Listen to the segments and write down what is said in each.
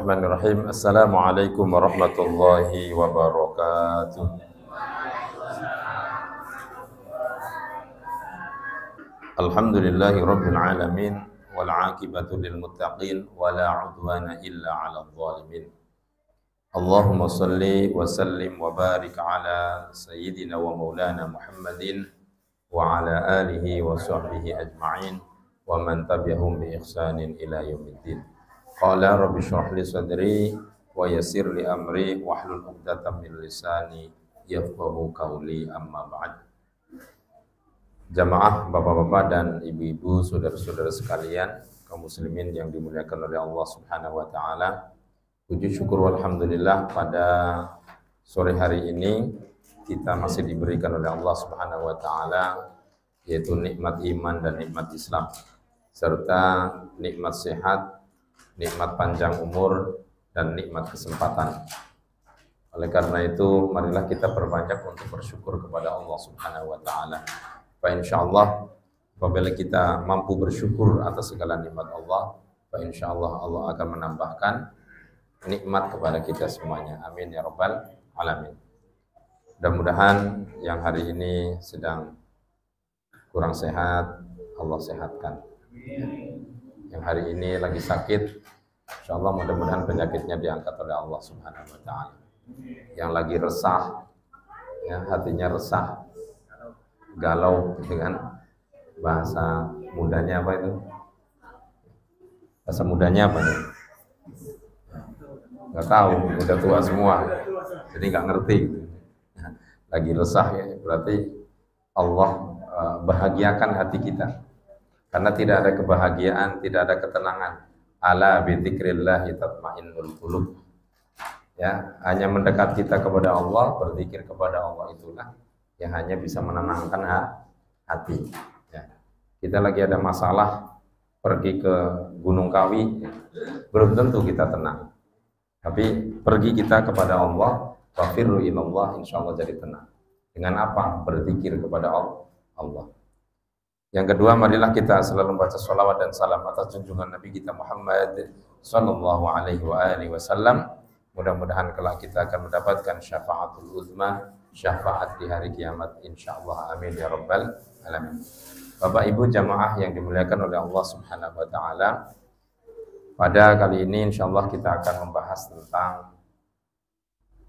Bismillahirrahmanirrahim. Assalamualaikum warahmatullahi wabarakatuh. Alhamdulillahi rabbil alamin wal aqibatu lil muttaqin wala udwana illa 'alal zalimin. Allahumma shalli wa sallim wa barik ala sayyidina wa maulana Muhammadin wa ala alihi wa sahbihi ajma'in wa man tabi'ahum bi ihsanin ila yaumiddin. Qala rabbi shrah li sadri wa yassir li amri wahlul 'uqdatam min lisani yafqahu qawli, amma ba'd. Jamaah bapak-bapak dan ibu-ibu, saudara-saudara sekalian, kaum muslimin yang dimuliakan oleh Allah Subhanahu wa taala. Puji syukur alhamdulillah, pada sore hari ini kita masih diberikan oleh Allah Subhanahu wa taala yaitu nikmat iman dan nikmat Islam serta nikmat sehat, nikmat panjang umur, dan nikmat kesempatan. Oleh karena itu, marilah kita berbanyak untuk bersyukur kepada Allah Subhanahu wa taala. Fa insyaallah apabila kita mampu bersyukur atas segala nikmat Allah, fa insyaallah Allah akan menambahkan nikmat kepada kita semuanya. Amin ya rabbal alamin. Mudah-mudahan yang hari ini sedang kurang sehat, Allah sehatkan. Yang hari ini lagi sakit, insyaallah mudah-mudahan penyakitnya diangkat oleh Allah Subhanahu wa taala. Yang lagi resah, ya, hatinya resah, galau, dengan bahasa mudanya apa itu? Bahasa mudanya apa nih? Nggak tahu, udah tua semua, jadi nggak ngerti. Lagi resah, ya, berarti Allah bahagiakan hati kita. Karena tidak ada kebahagiaan, tidak ada ketenangan. Ala bi dzikrillah tatmainnul qulub. Ya, hanya mendekat kita kepada Allah, berzikir kepada Allah, itulah yang hanya bisa menenangkan hati. Ya. Kita lagi ada masalah, pergi ke Gunung Kawi, belum tentu kita tenang. Tapi pergi kita kepada Allah, wafirru ilallah, insyaallah jadi tenang. Dengan apa? Berzikir kepada Allah. Yang kedua, marilah kita selalu membaca sholawat dan salam atas junjungan Nabi kita Muhammad sallallahu alaihi wasallam. Mudah-mudahan kelak kita akan mendapatkan syafaatul uzma, syafaat di hari kiamat insyaallah. Amin ya rabbal alamin. Bapak Ibu jamaah yang dimuliakan oleh Allah Subhanahu wa taala, pada kali ini insyaallah kita akan membahas tentang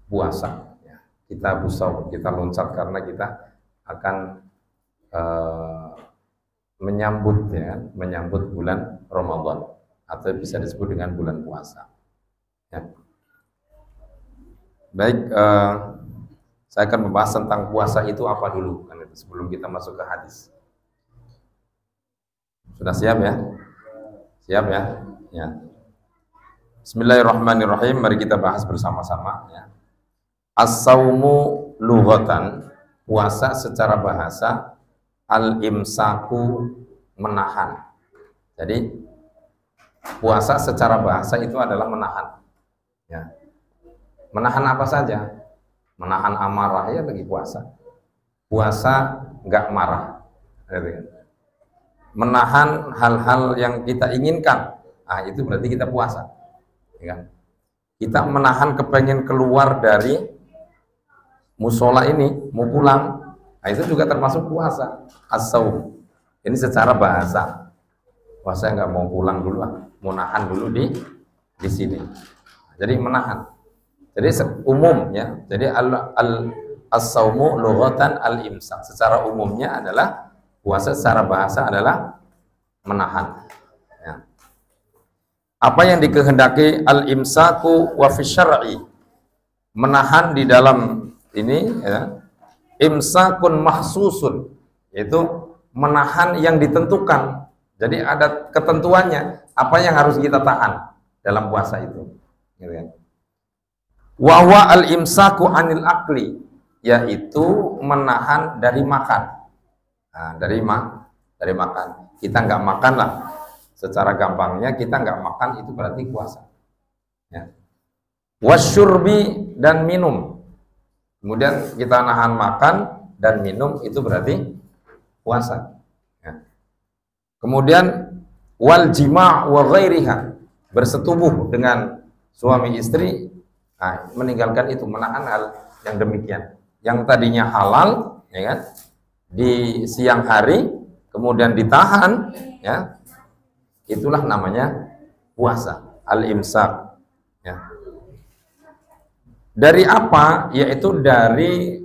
puasa. Kita busau, kita loncat karena kita akan menyambut bulan Ramadan atau bisa disebut dengan bulan puasa. Ya. Baik, saya akan membahas tentang puasa itu apa dulu, kan, sebelum kita masuk ke hadis. Sudah siap ya? Siap ya? Ya. Bismillahirrahmanirrahim. Mari kita bahas bersama-sama. Ya. As-saumu lughatan, puasa secara bahasa, al-imsaku, menahan. Jadi puasa secara bahasa itu adalah menahan. Ya. Menahan apa saja? Menahan amarah, ya lagi puasa. Puasa nggak marah. Menahan hal-hal yang kita inginkan, itu berarti kita puasa. Ya. Kita menahan kepengen keluar dari musola ini, mau pulang, itu juga termasuk puasa. As-saum. Ini secara bahasa. Wah, saya nggak mau pulang dulu, mau nahan dulu di sini. Jadi menahan. Jadi umum, ya. Jadi as-saumu lughatan al-imsak. Secara umumnya adalah puasa, secara bahasa adalah menahan. Ya. Apa yang dikehendaki al-imsaku wa fi syar'i? Menahan di dalam ini, ya. Imsakun mahsusun, yaitu menahan yang ditentukan. Jadi ada ketentuannya, apa yang harus kita tahan dalam puasa itu. Gitu kan? Wa huwa al-imsaku anil akli, yaitu menahan dari makan. Nah, dari makan. Kita nggak makan lah. Secara gampangnya kita nggak makan itu berarti puasa. Ya. Wasyurbi, dan minum. Kemudian kita nahan makan dan minum, itu berarti puasa. Ya. Kemudian wal jima' wa ghairiha, bersetubuh dengan suami istri, nah, meninggalkan itu, menahan hal yang demikian. Yang tadinya halal, ya kan, di siang hari, kemudian ditahan, ya, itulah namanya puasa, al-imsak. Ya. Dari apa? Yaitu dari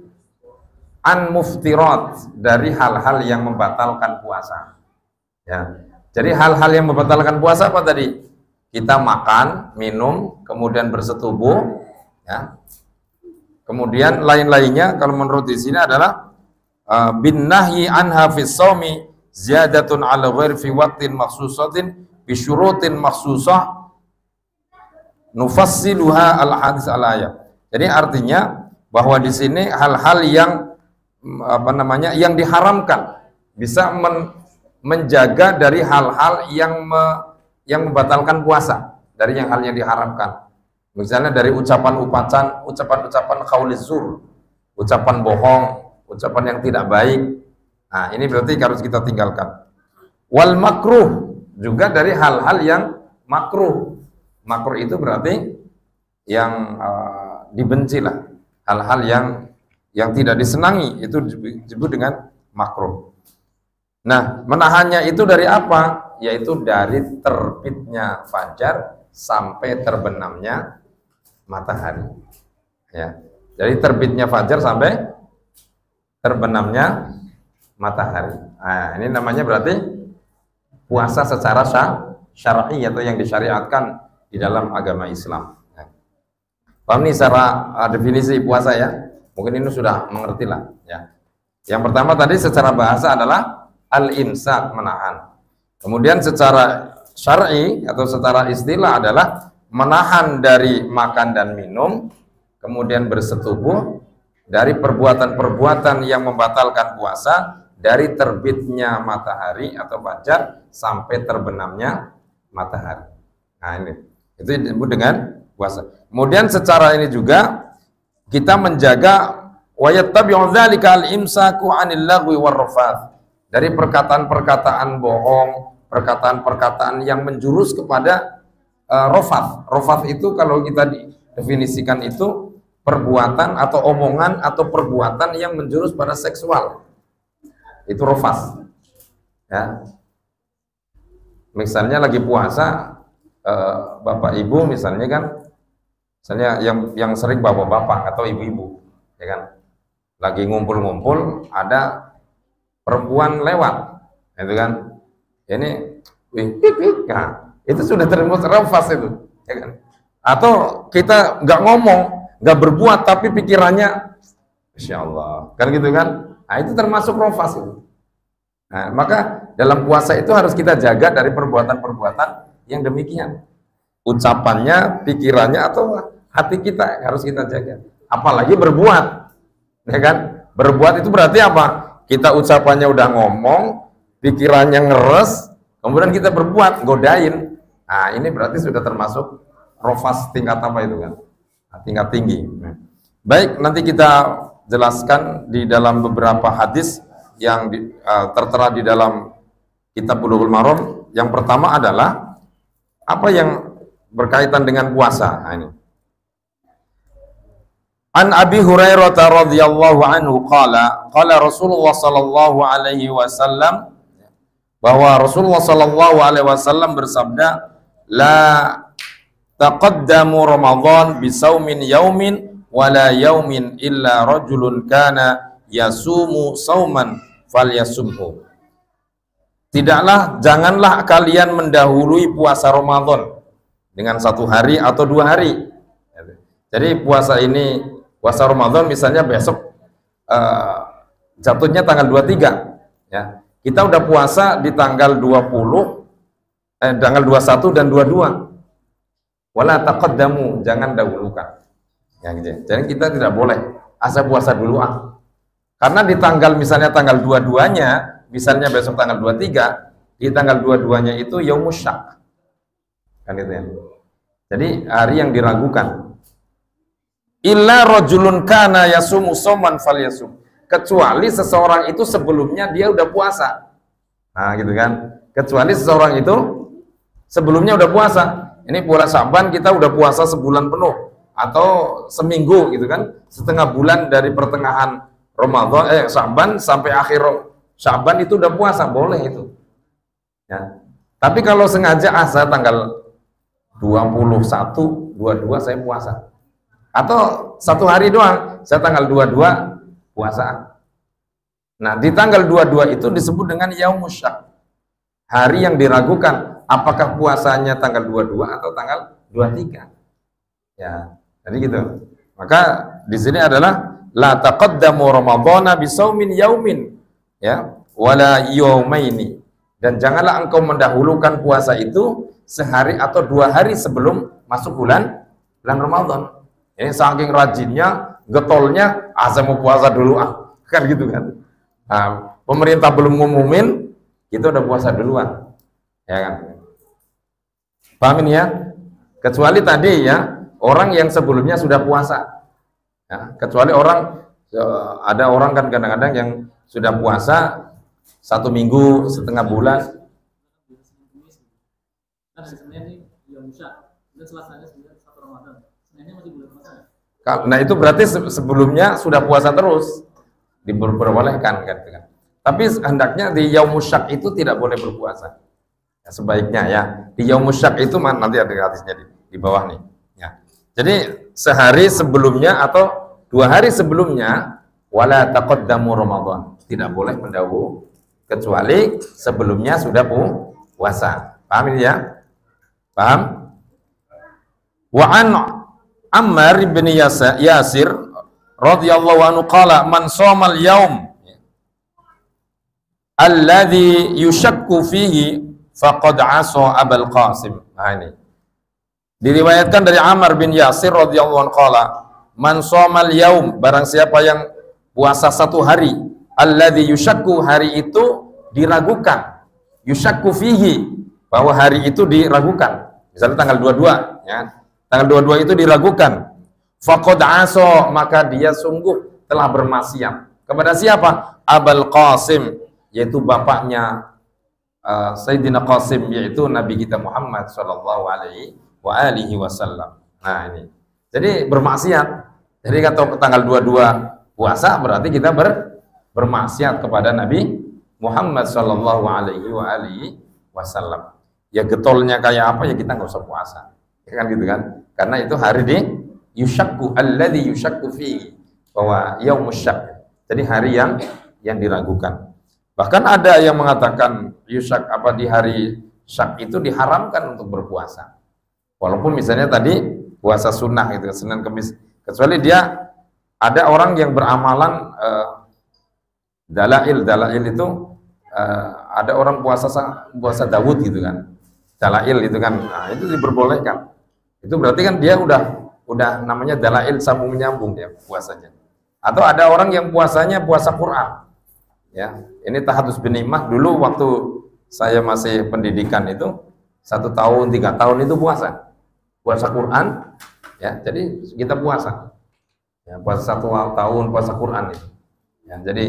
an-muftirat, dari hal-hal yang membatalkan puasa. Ya. Jadi hal-hal yang membatalkan puasa apa tadi? Kita makan, minum, kemudian bersetubuh, ya. Kemudian lain-lainnya kalau menurut di sini adalah bin nahyi anha fis shaumi ziyadatun ala ghairi fi waqtin makhsusatin bi syurutin makhsusah nufassiluha al hadis al ayat. Jadi artinya bahwa di sini hal-hal yang yang diharamkan bisa menjaga dari hal-hal yang membatalkan puasa, dari yang hal yang diharamkan. Misalnya dari ucapan-ucapan qauliz zur, ucapan bohong, ucapan yang tidak baik. Nah, ini berarti harus kita tinggalkan. Wal makruh, juga dari hal-hal yang makruh. Makruh itu berarti yang dibenci lah. Hal-hal yang tidak disenangi itu disebut dengan makruh. Nah, menahannya itu dari apa? Yaitu dari terbitnya fajar sampai terbenamnya matahari. Ya. Jadi terbitnya fajar sampai terbenamnya matahari. Nah, ini namanya berarti puasa secara syar'i atau yang disyariatkan di dalam agama Islam. Ya. Paham nih secara definisi puasa ya? Mungkin ini sudah mengerti lah. Ya. Yang pertama tadi secara bahasa adalah al-imsak, menahan. Kemudian secara syar'i atau secara istilah adalah menahan dari makan dan minum, kemudian bersetubuh dari perbuatan-perbuatan yang membatalkan puasa dari terbitnya matahari atau fajar sampai terbenamnya matahari. Nah, ini itu disebut dengan puasa. Kemudian secara ini juga kita menjaga wa yattabi'u dzalika al-imsaku 'anil lagwi war-rafath, dari perkataan-perkataan bohong, perkataan-perkataan yang menjurus kepada rofath. Rofath itu kalau kita definisikan itu perbuatan atau omongan atau perbuatan yang menjurus pada seksual. Itu rofath. Ya. Misalnya lagi puasa, bapak ibu misalnya kan, misalnya yang sering bapak-bapak atau ibu-ibu, ya kan, lagi ngumpul-ngumpul ada perempuan lewat, itu kan, ini, nah, itu sudah termasuk rafas itu, ya kan? Atau kita nggak ngomong, nggak berbuat, tapi pikirannya, Insya Allah, kan gitu kan? Nah, itu termasuk rafas itu. Nah, maka dalam puasa itu harus kita jaga dari perbuatan-perbuatan yang demikian, ucapannya, pikirannya, atau hati kita harus kita jaga. Apalagi berbuat, ya kan? Berbuat itu berarti apa? Kita ucapannya udah ngomong, pikirannya ngeres, kemudian kita berbuat, godain. Nah, ini berarti sudah termasuk rofas tingkat apa itu kan? Nah, tingkat tinggi. Nah, baik, nanti kita jelaskan di dalam beberapa hadis yang tertera di dalam kitab Bulughul Maram. Yang pertama adalah apa yang berkaitan dengan puasa. Nah, ini. An Abi Hurairah radhiyallahu anhu qala Rasulullah sallallahu alaihi wasallam, bahwa Rasulullah sallallahu alaihi wasallam bersabda, la taqaddamu Ramadan bisaumin yaumin wala yaumin illa rajulun kana yasumu sauman falyasumhu. Janganlah kalian mendahului puasa Ramadan dengan 1 hari atau 2 hari. Jadi puasa Ramadan misalnya besok jatuhnya tanggal 23, ya. Kita udah puasa di tanggal 20, tanggal 21 dan 22. Wala taqaddamu, jangan dahulukan. Ya, gitu. Jadi kita tidak boleh asal puasa dulu Karena di tanggal misalnya tanggal 22-nya, misalnya besok tanggal 23, di tanggal 22-nya itu yaumus syak. Kan itu ya. Jadi hari yang diragukan. Illa rajulun kana yasumu sauman falyasum. Kecuali seseorang itu sebelumnya dia udah puasa. Nah, gitu kan. Kecuali seseorang itu sebelumnya udah puasa. Ini bulan Sya'ban kita udah puasa sebulan penuh atau seminggu gitu kan, setengah bulan dari pertengahan Ramadan Sya'ban sampai akhir Sya'ban itu udah puasa, boleh itu. Ya. Tapi kalau sengaja saya tanggal 21, 22 saya puasa. Atau satu hari doang, saya tanggal 22 puasa. Nah, di tanggal 22 itu disebut dengan Yaumus Syak. Hari yang diragukan apakah puasanya tanggal 22 atau tanggal 23. Ya, jadi gitu. Maka di sini adalah la taqaddamu ramadhana bisaumin yaumin, ya, wala yaumaini. Dan janganlah engkau mendahulukan puasa itu sehari atau 2 hari sebelum masuk bulan Ramadan. Ini saking rajinnya, getolnya, saya mau puasa dulu kan gitu kan. Nah, pemerintah belum ngumumin, kita udah puasa duluan, ya kan? Paham ini ya? Kecuali tadi ya, orang yang sebelumnya sudah puasa, ya, kecuali ada orang kan kadang-kadang yang sudah puasa 1 minggu, setengah bulan. Nah itu berarti sebelumnya sudah puasa terus, diperbolehkan kan. Tapi hendaknya di Yaumus Syak itu tidak boleh berpuasa. Ya, sebaiknya ya di Yaumus Syak itu nanti ada hadisnya di bawah nih. Ya. Jadi sehari sebelumnya atau 2 hari sebelumnya wala taqaddamu Ramadan, tidak boleh mendahului kecuali sebelumnya sudah puasa. Paham ini ya? Paham? Wa an Ammar bin Yasir radhiyallahu anhu qala man shamal yaum alladhi yushakku fihi faqad asa Abul Qasim. Nah ini diriwayatkan dari Ammar bin Yasir radhiyallahu anhu qala man shamal yaum, barang siapa yang puasa 1 hari, alladhi yushakku, hari itu diragukan, yushakku fihi, bahwa hari itu diragukan, misalnya tanggal 22 ya, tanggal 22 itu diragukan, faqad asa, maka dia sungguh telah bermaksiat kepada siapa? Abul Qasim, yaitu bapaknya Sayyidina Qasim, yaitu Nabi kita Muhammad sallallahu alaihi wa alihi wasallam. Nah ini, jadi bermaksiat. Jadi kalau tanggal 22 puasa berarti kita bermaksiat kepada Nabi Muhammad sallallahu alaihi wa alihi wasallam. Ya getolnya kayak apa ya kita nggak usah puasa. Ya kan gitu kan? Karena itu hari di yushakku, alladhi yushakku fi, bahwa yaumus syak. Jadi hari yang diragukan. Bahkan ada yang mengatakan yushak di hari syak itu diharamkan untuk berpuasa. Walaupun misalnya tadi puasa sunnah itu Senin Kamis, kecuali dia ada orang yang beramalan dalail itu ada orang puasa Dawud gitu kan. Dalail itu kan, nah, itu diperbolehkan. Itu berarti kan dia udah namanya dalail sambung menyambung ya puasanya. Atau ada orang yang puasanya puasa Quran. Ya, ini tahadus bin Nimah dulu waktu saya masih pendidikan itu 1 tahun 3 tahun itu puasa Quran ya, jadi kita puasa ya, puasa 1 tahun puasa Quran itu ya, jadi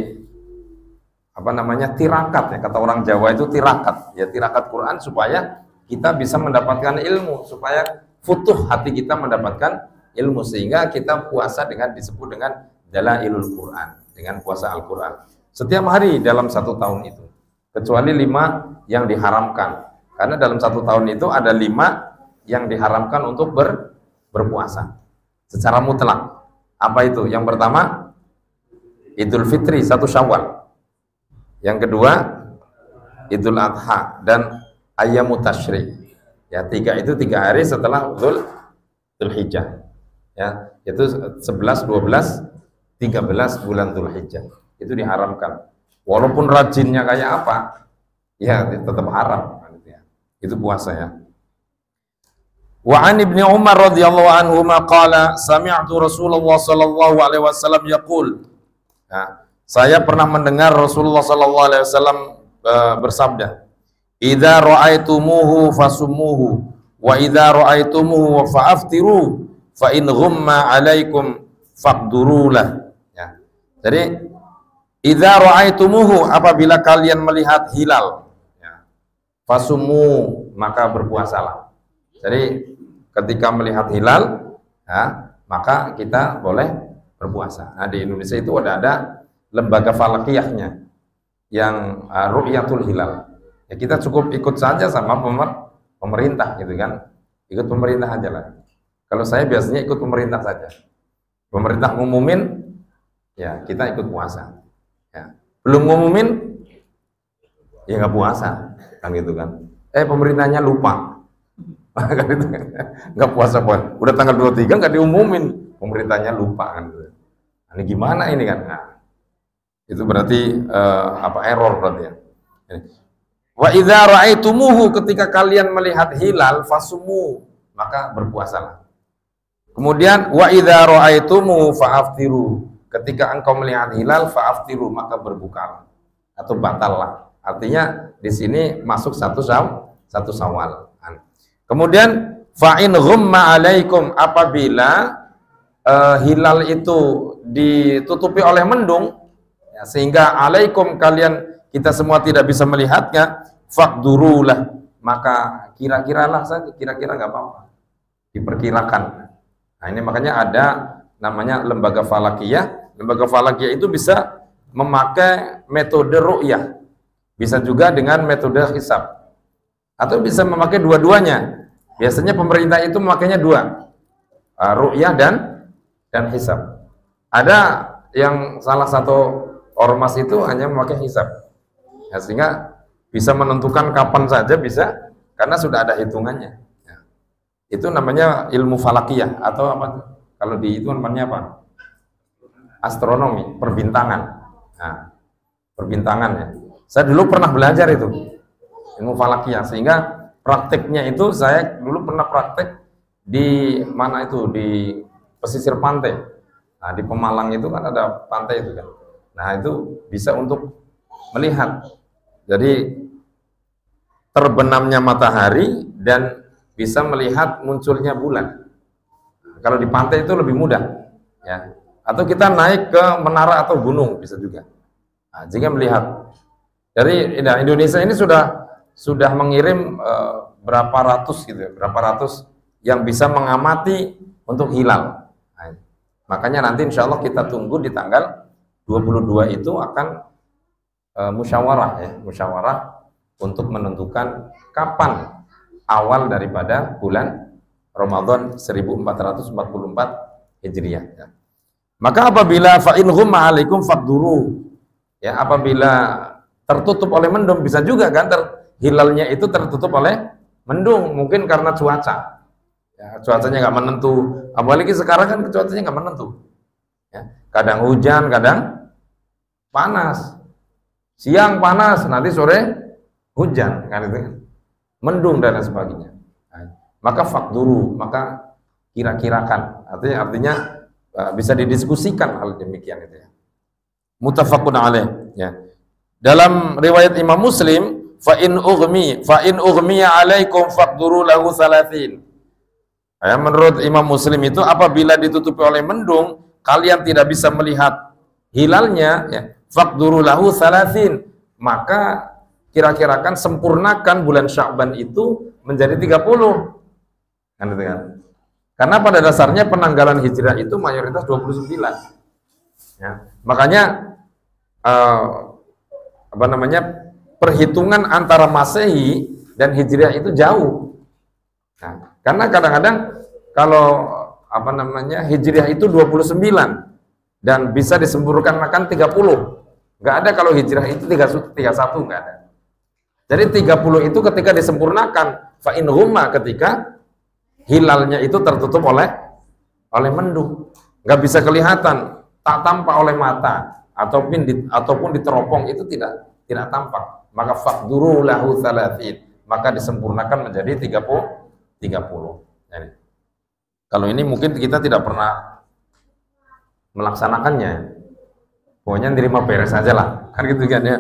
tirakat ya, kata orang Jawa itu tirakat ya, tirakat Quran supaya kita bisa mendapatkan ilmu, supaya futuh hati kita mendapatkan ilmu, sehingga kita puasa disebut dengan dalailul Quran, dengan puasa Al-Quran setiap hari dalam 1 tahun itu, kecuali 5 yang diharamkan, karena dalam 1 tahun itu ada 5 yang diharamkan untuk berpuasa secara mutlak. Apa itu? Yang pertama Idul Fitri 1 Syawal, yang kedua Idul Adha dan Ayyamut Tasyrik ya, 3 itu 3 hari setelah Dzulhijjah ya, itu 11, 12, 13 bulan Dzulhijjah itu diharamkan, walaupun rajinnya kayak apa ya tetap haram ya. Itu puasa ya. Wa an Ibnu Umar radhiyallahu anhu qala sami'tu Rasulullah sallallahu alaihi wasallam yaqul, nah, saya pernah mendengar Rasulullah sallallahu alaihi wasallam bersabda, idza ra'aitumuhu fasumuhu wa idza ra'aitumuhu fa'aftiru fa in ghumma 'alaikum faqdurulah ya. Jadi idza ra'aitumuhu, apabila kalian melihat hilal ya, fasumu, maka berpuasalah Jadi ketika melihat hilal, ya, maka kita boleh berpuasa. Nah, di Indonesia itu ada lembaga falakiyahnya yang ru'yatul hilal. Ya, kita cukup ikut saja sama pemerintah gitu kan. Ikut pemerintah aja lah. Kalau saya biasanya ikut pemerintah saja. Pemerintah ngumumin, ya kita ikut puasa. Ya. Belum ngumumin, ya nggak puasa, kan gitu kan. Pemerintahnya lupa, kan gitu kan. Nggak puasa pun. Udah tanggal 23 nggak diumumin, pemerintahnya lupa kan. Gitu. Nah, ini gimana ini kan? Nah, itu berarti error berarti ya. Wa idza ra'aitumuhu, ketika kalian melihat hilal fasumu, maka berpuasalah. Kemudian wa idza ra'aitumu fa'aftiru, ketika engkau melihat hilal fa'aftiru, maka berbukalah atau batallah. Artinya di sini masuk satu Syawal. Kemudian fa in ghumma 'alaikum, apabila hilal itu ditutupi oleh mendung, ya, sehingga 'alaikum kalian, kita semua tidak bisa melihatnya, faqdurulah, maka kira-kiralah saja, kira-kira nggak apa-apa, diperkirakan. Nah, ini makanya ada namanya lembaga falakiyah. Lembaga falakiyah itu bisa memakai metode ru'yah, bisa juga dengan metode hisab, atau bisa memakai dua-duanya. Biasanya pemerintah itu memakainya dua, ru'yah dan hisab. Ada yang salah satu ormas itu hanya memakai hisab, ya, sehingga bisa menentukan kapan saja bisa, karena sudah ada hitungannya. Itu namanya ilmu falakiyah, atau apa kalau di itu namanya apa? Astronomi, perbintangan. Nah, perbintangan ya. Saya dulu pernah belajar itu ilmu falakiyah, sehingga prakteknya itu saya dulu pernah praktek di mana itu, di pesisir pantai. Nah, di Pemalang itu kan ada pantai itu kan. Nah, itu bisa untuk melihat. Jadi terbenamnya matahari dan bisa melihat munculnya bulan. Kalau di pantai itu lebih mudah, ya. Atau kita naik ke menara atau gunung bisa juga. Nah, jika melihat. Jadi Indonesia ini sudah mengirim berapa ratus gitu, berapa ratus yang bisa mengamati untuk hilal. Nah, makanya nanti insya Allah kita tunggu di tanggal 22 itu akan musyawarah untuk menentukan kapan awal daripada bulan Ramadan 1444 Hijriah. Ya. Maka apabila fa in ghumma 'alaikum faqduru, ya, apabila tertutup oleh mendung, bisa juga kan hilalnya itu tertutup oleh mendung, mungkin karena cuaca. Ya, cuacanya nggak menentu, apalagi sekarang kan cuacanya nggak menentu. Ya, kadang hujan, kadang panas. Siang panas, nanti sore hujan, kan itu kan. Mendung dan lain sebagainya. Nah, maka faqduru, maka kira-kirakan. Artinya bisa didiskusikan hal demikian itu ya. Muttafaqun alaih, ya. Dalam riwayat Imam Muslim, fa in ughmiya alaikum faqduru lahu 30. Ya, menurut Imam Muslim itu apabila ditutupi oleh mendung, kalian tidak bisa melihat hilalnya, ya, faqduru lahu 30, maka kira-kirakan, sempurnakan bulan Sya'ban itu menjadi 30. Kan gitu kan? Karena pada dasarnya penanggalan hijrah itu mayoritas 29. Ya. Makanya perhitungan antara Masehi dan hijriah itu jauh. Nah, karena kadang-kadang kalau hijriah itu 29 dan bisa disempurnakan 30. Nggak ada kalau hijrah itu 31, nggak ada. Jadi 30 itu ketika disempurnakan, fa in ghumma, ketika hilalnya itu tertutup oleh mendung, nggak bisa kelihatan, tak tampak oleh mata, ataupun diteropong, itu tidak tampak. Maka faqduru lahu 30, maka disempurnakan menjadi 30. Jadi, kalau ini mungkin kita tidak pernah melaksanakannya, pokoknya terima beres aja lah, kan gitu kan ya.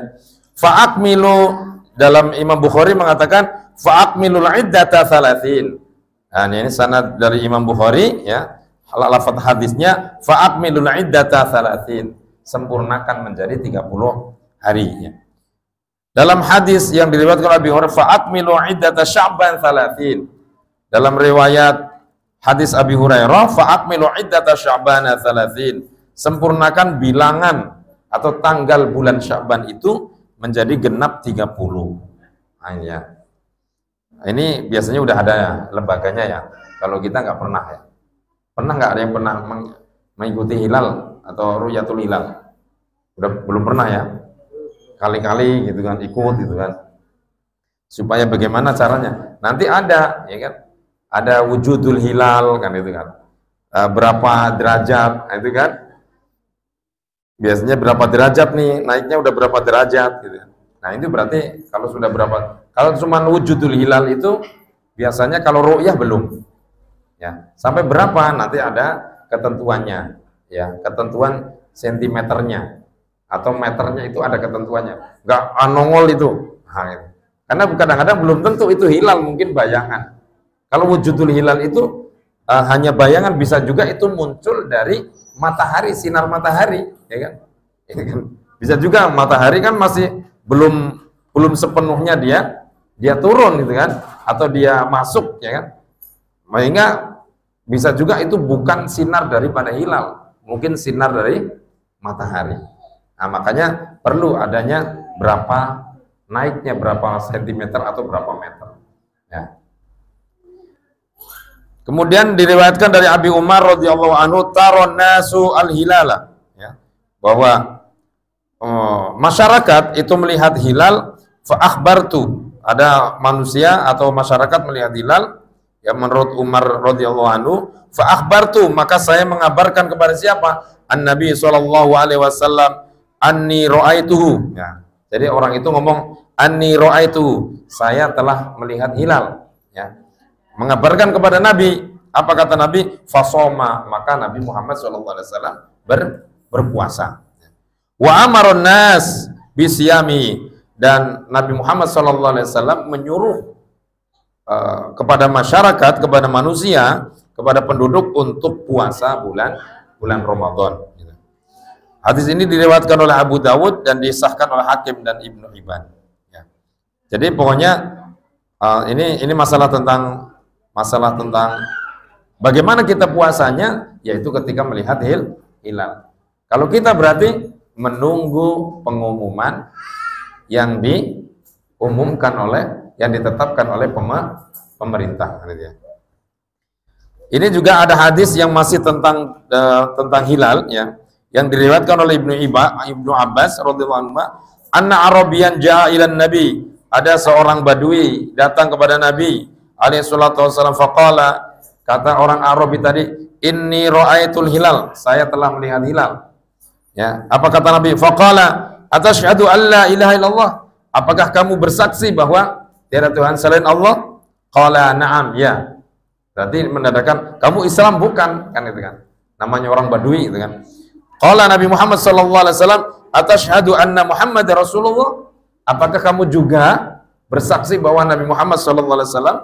Fa'akmilu, dalam Imam Bukhari mengatakan fa'akmilul iddata 30. Nah, ini sanad dari Imam Bukhari, ya. Lafaz hadisnya fa'akmilul iddata 30, sempurnakan menjadi 30 hari, ya. Dalam hadis yang diriwayatkan oleh Abi Hurairah, fa'akmilu iddata Sya'ban 30, dalam riwayat hadis Abi Hurairah, fa'akmilu iddata Sya'bana 30. Sempurnakan bilangan atau tanggal bulan Sya'ban itu menjadi genap 30. Nah, ya. Ini biasanya udah ada ya, lembaganya ya. Kalau kita nggak pernah ya. Pernah nggak ada yang pernah mengikuti hilal atau ru'yatul hilal? Udah belum pernah ya? Kali-kali gitu kan, ikut gitu kan. Supaya bagaimana caranya? Nanti ada, ya kan? Ada wujudul hilal kan itu kan. Berapa derajat, itu kan? Biasanya berapa derajat nih, naiknya udah berapa derajat gitu. Nah, itu berarti kalau sudah berapa, kalau cuma wujudul hilal itu biasanya kalau ru'yah belum. Ya, sampai berapa nanti ada ketentuannya, ya, ketentuan sentimeternya atau meternya itu ada ketentuannya. Enggak nongol itu. Nah, itu. Karena kadang-kadang belum tentu itu hilal, mungkin bayangan. Kalau wujudul hilal itu hanya bayangan, bisa juga itu muncul dari matahari, sinar matahari, ya kan? Bisa juga matahari kan masih belum sepenuhnya dia turun gitu kan, atau dia masuk, ya kan? Sehingga bisa juga itu bukan sinar daripada hilal, mungkin sinar dari matahari. Nah, makanya perlu adanya berapa naiknya, berapa sentimeter atau berapa meter. Ya. Kemudian diriwayatkan dari Abi Umar radhiyallahu anhu, taron nasu al-hilala, ya, bahwa masyarakat itu melihat hilal, fa akhbartu, ada manusia atau masyarakat melihat hilal, ya, menurut Umar radhiyallahu anhu, fa akhbartu, maka saya mengabarkan kepada siapa? An-Nabi sallallahu alaihi wasallam, anni ra'aituhu. Ya. Jadi orang itu ngomong anni ra'aituhu, saya telah melihat hilal, ya. Mengabarkan kepada Nabi. Apa kata Nabi? Fasoma, maka Nabi Muhammad SAW berpuasa. Wa amaron nas bisyami, dan Nabi Muhammad SAW menyuruh kepada masyarakat, kepada manusia, kepada penduduk untuk puasa bulan Ramadan. Hadis ini diriwayatkan oleh Abu Dawud dan disahkan oleh Hakim dan Ibnu Hibban. Ya. Jadi pokoknya ini masalah tentang bagaimana kita puasanya, yaitu ketika melihat hilal. Kalau kita berarti menunggu pengumuman yang diumumkan yang ditetapkan oleh pemerintah. Ini juga ada hadis yang masih tentang hilal, ya, yang diriwayatkan oleh Ibnu Abbas radhiyallahu anhu, anna Arabiyan ja'a ilan Nabi, ada seorang badui datang kepada Nabi alaihi salatu wassalam, faqala, kata orang Arabi tadi, inni ra'aitul hilal, saya telah melihat hilal. Ya, apa kata Nabi? Faqala, atasyhadu alla ilaha illallah, apakah kamu bersaksi bahwa tiada Tuhan selain Allah? Qala na'am, ya. Berarti menandakan kamu Islam bukan, kan itu kan. Namanya orang Badui itu kan. Qala Nabi Muhammad sallallahu alaihi wasallam, atasyhadu anna Muhammad Rasulullah, apakah kamu juga bersaksi bahwa Nabi Muhammad sallallahu alaihi wasallam?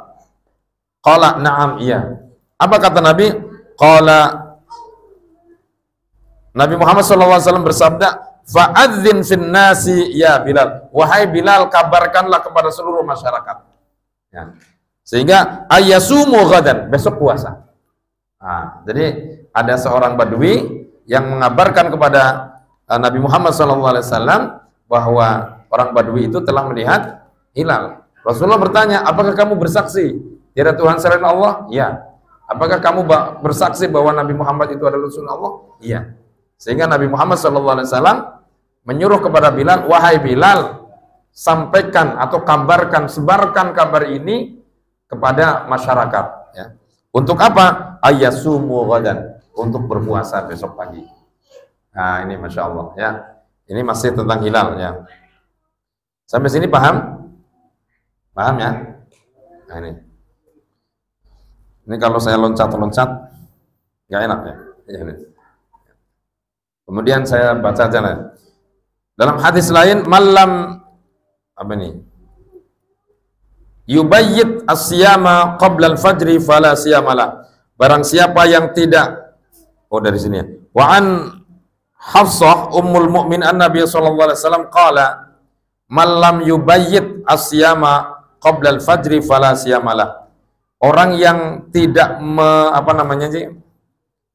Qala na'am, iya. Apa kata Nabi? Qala, Nabi Muhammad SAW bersabda, fa'adzin fin nasi ya Bilal, wahai Bilal, kabarkanlah kepada seluruh masyarakat, ya. Sehingga ayyasumu ghadan, besok puasa. Nah, jadi ada seorang badui yang mengabarkan kepada Nabi Muhammad SAW bahwa orang badui itu telah melihat hilal. Rasulullah bertanya, apakah kamu bersaksi tiada Tuhan selain Allah? Ya. Apakah kamu bersaksi bahwa Nabi Muhammad itu adalah Rasul Allah? Iya. Sehingga Nabi Muhammad SAW menyuruh kepada Bilal, wahai Bilal, sampaikan atau kabarkan, sebarkan kabar ini kepada masyarakat. Ya. Untuk apa? Ayyasumu ghadan, untuk berpuasa besok pagi. Nah, ini Masya Allah. Ya. Ini masih tentang hilal. Ya. Sampai sini paham? Paham ya? Nah, ini. Ini kalau saya loncat-loncat nggak enak ya. Kemudian saya baca aja lah. Dalam hadis lain, malam apa nih? Yubayyit as-siyama qabla al-fajri fala siyamalah. Barang siapa yang tidak, dari sini ya. Wa an Hafsah ummul mu'min an-nabiy sallallahu alaihi wasallam qala man lam yubayyit as-siyama qabla al-fajri fala siyamalah. orang yang tidak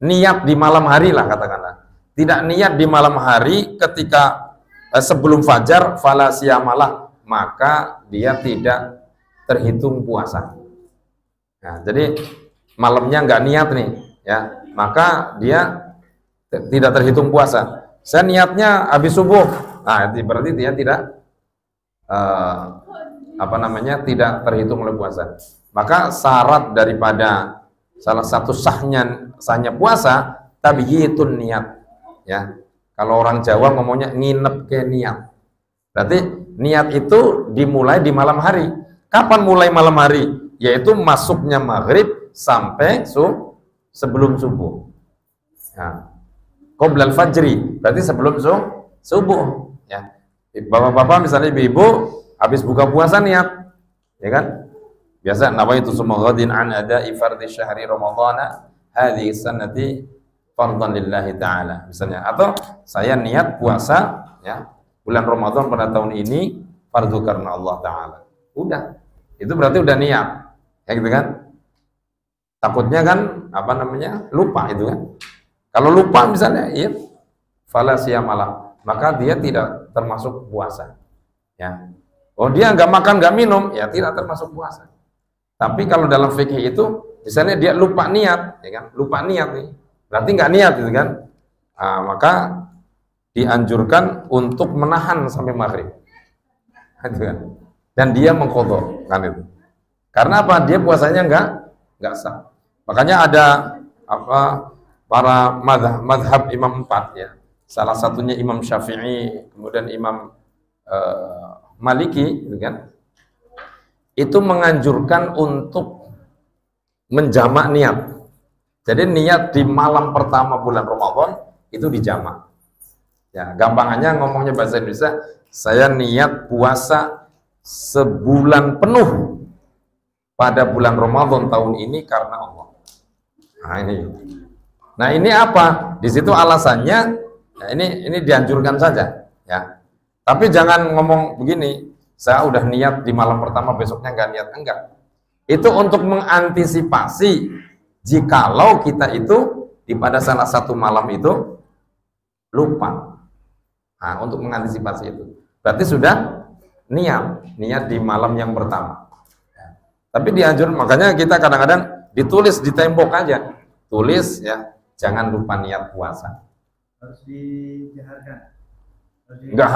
niat di malam hari lah katakanlah. Tidak niat di malam hari ketika sebelum fajar fala siyamalah, maka dia tidak terhitung puasa. Nah, jadi malamnya nggak niat nih, ya, maka dia tidak terhitung puasa. Saya niatnya habis subuh, nah berarti dia tidak tidak terhitung oleh puasa. Maka syarat daripada salah satu sahnya puasa tabyitun niat, ya. Kalau orang Jawa ngomongnya nginep ke niat. Berarti niat itu dimulai di malam hari. Kapan mulai malam hari? Yaitu masuknya maghrib sampai sebelum subuh. Nah, qoblal fajri, berarti sebelum subuh, ya. Bapak-bapak misalnya ibu-ibu habis buka puasa niat, ya kan? Biasa nawaitu summa ghadin an ada'i fardhi syahri ramadhana hadhihi sanati fardhan lillahi ta'ala, misalnya. Atau saya niat puasa, ya, bulan Ramadan pada tahun ini fardu karena Allah Ta'ala. Udah, itu berarti udah niat, ya gitu kan? Takutnya kan lupa itu kan. Kalau lupa misalnya, ya, fala siyamalah, maka dia tidak termasuk puasa, ya. Oh, dia nggak makan nggak minum, ya tidak termasuk puasa. Tapi kalau dalam fikih itu misalnya dia lupa niat, ya kan, lupa niat nih, berarti nggak niat gitu kan. Nah, maka dianjurkan untuk menahan sampai maghrib, gitu kan. Dan dia mengqadha kan itu. Karena apa? Dia puasanya nggak sah. Makanya ada para madhab Imam 4, ya. Salah satunya Imam Syafi'i, kemudian Imam Maliki, gitu kan. Itu menganjurkan untuk menjamak niat. Jadi niat di malam pertama bulan Ramadan itu dijamak. Ya, gampangannya ngomongnya bahasa Indonesia, saya niat puasa sebulan penuh pada bulan Ramadan tahun ini karena Allah. Nah ini apa? Di situ alasannya, ya ini dianjurkan saja, ya. Tapi jangan ngomong begini, saya udah niat di malam pertama, besoknya nggak niat, enggak. Itu untuk mengantisipasi jikalau kita itu pada salah satu malam itu lupa. Nah, untuk mengantisipasi itu, berarti sudah niat di malam yang pertama. Tapi dianjurkan, makanya kita kadang-kadang ditulis di tembok aja, tulis, ya, jangan lupa niat puasa. Harus dijaharkan. Nggak